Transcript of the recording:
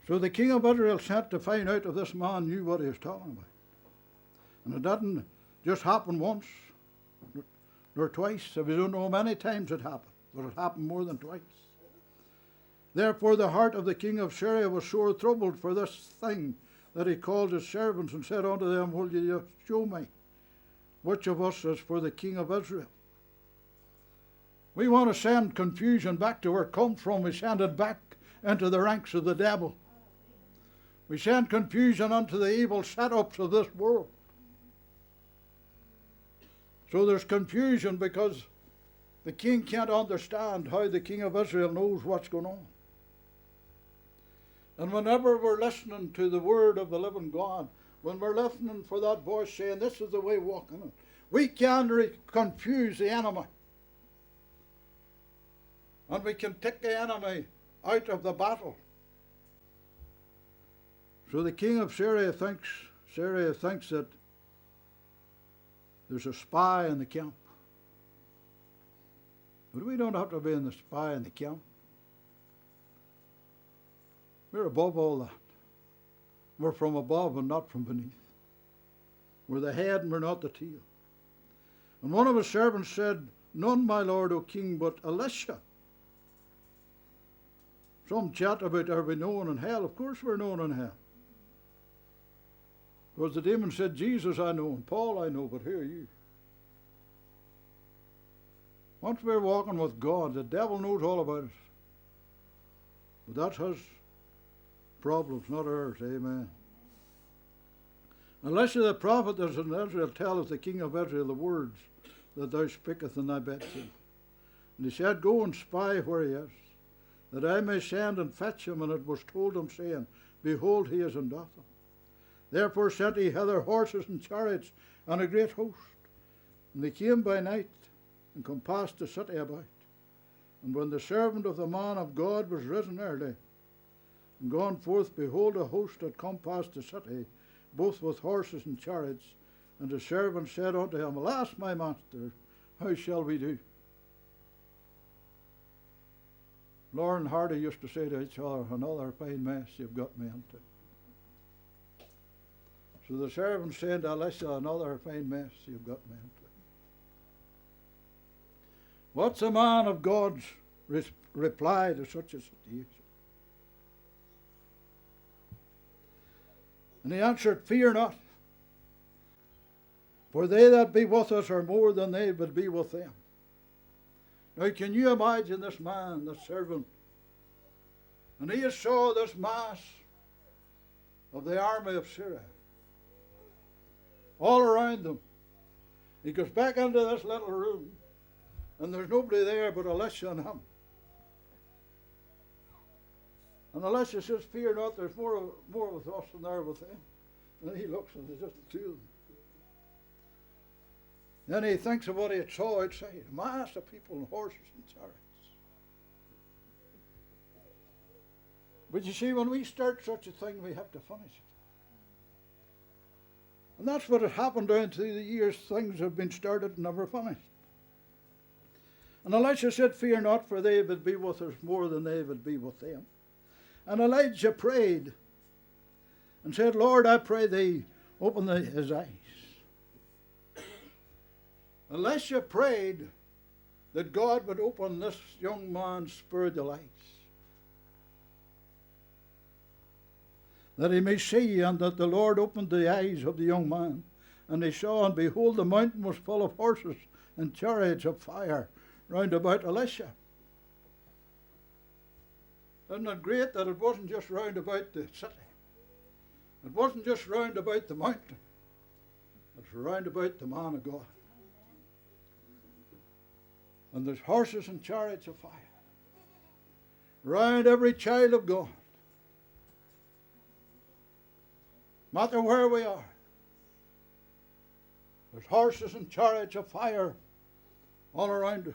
So the king of Israel sent to find out if this man knew what he was talking about. And it didn't just happen once, nor twice. If we don't know how many times it happened, but it happened more than twice. Therefore the heart of the king of Syria was sore troubled for this thing, that he called his servants and said unto them, will ye show me which of us is for the king of Israel? We want to send confusion back to where it comes from. We send it back into the ranks of the devil. We send confusion unto the evil setups of this world. So there's confusion because the king can't understand how the king of Israel knows what's going on. And whenever we're listening to the word of the living God, when we're listening for that voice saying, this is the way walking it, we can confuse the enemy. And we can take the enemy out of the battle. So the king of Syria thinks that there's a spy in the camp. But we don't have to be in the spy in the camp. We're above all that. We're from above and not from beneath. We're the head and we're not the tail. And one of his servants said, none, my lord, O king, but Elisha. Some chat about are we known in hell. Of course we're known in hell. Because the demon said, Jesus I know, and Paul I know, but who are you? Once we're walking with God, the devil knows all about us. But that's his problems, not ours. Amen. Elisha the prophet that is in Israel telleth the king of Israel the words that thou speakest in thy bedchamber. And he said, go and spy where he is, that I may send and fetch him. And it was told him, saying, behold, he is in Dothan. Therefore sent he hither horses and chariots and a great host. And they came by night and compassed the city about. And when the servant of the man of God was risen early and gone forth, behold, a host had compassed the city, both with horses and chariots. And the servant said unto him, alas, my master, how shall we do? Lauren Hardy used to say to each other, another fine mess you've got me into. So the servant said to Elisha, another fine mess you've got me into. What's a man of God's reply to such a situation? And he answered, fear not, for they that be with us are more than they would be with them. Now can you imagine this man, this servant, and he saw this mass of the army of Syria all around them. He goes back into this little room, and there's nobody there but Elisha and him. And Elisha says, fear not, there's more with us than there with them. And he looks, and there's just the two of them. Then he thinks of what he saw outside, a mass of people and horses and chariots. But you see, when we start such a thing, we have to finish it. And that's what has happened down through the years. Things have been started and never finished. And Elisha said, fear not, for they would be with us more than they would be with them. And Elijah prayed and said, Lord, I pray thee, open his eyes. Elisha prayed that God would open this young man's spiritual eyes, that he may see, and that the Lord opened the eyes of the young man. And he saw, and behold, the mountain was full of horses and chariots of fire round about Elisha. Isn't it great that it wasn't just round about the city? It wasn't just round about the mountain. It's round about the man of God. And there's horses and chariots of fire round every child of God. No matter where we are, there's horses and chariots of fire all around us.